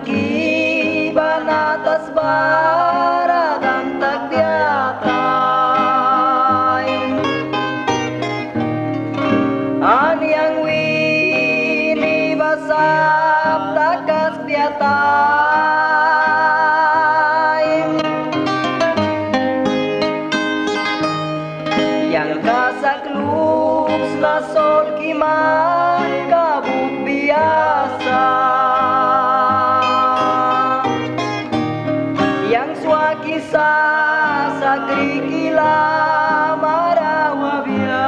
kiban atas bara dan tak di atas an yang wini basap takas di atas yang kasakluk nasol kiman kabut biasa yang swakisa sagri kila marawabia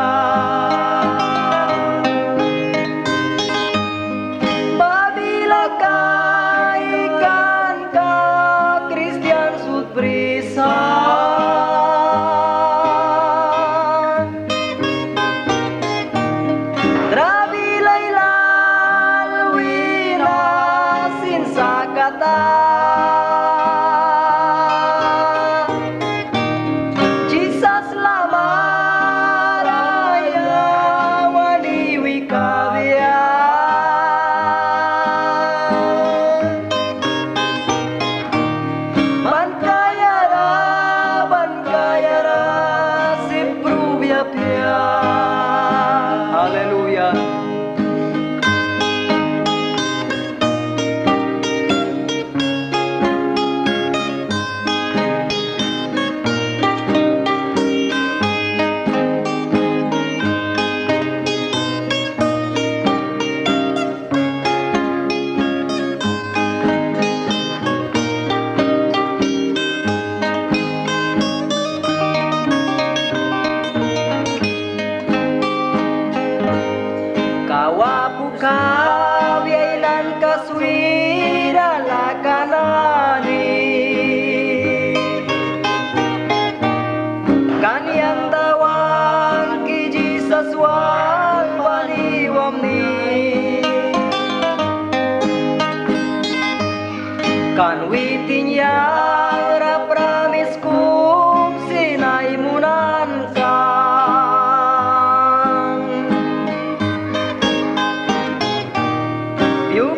babila kaikan ka Kristian sud brisan trabilailal wina sin sakata Haleluya. Kawapuka biainan kaswira lakanani kaniang tawang kiji saswan baliwamni kan witinya rapramiskum sinaimunan ka you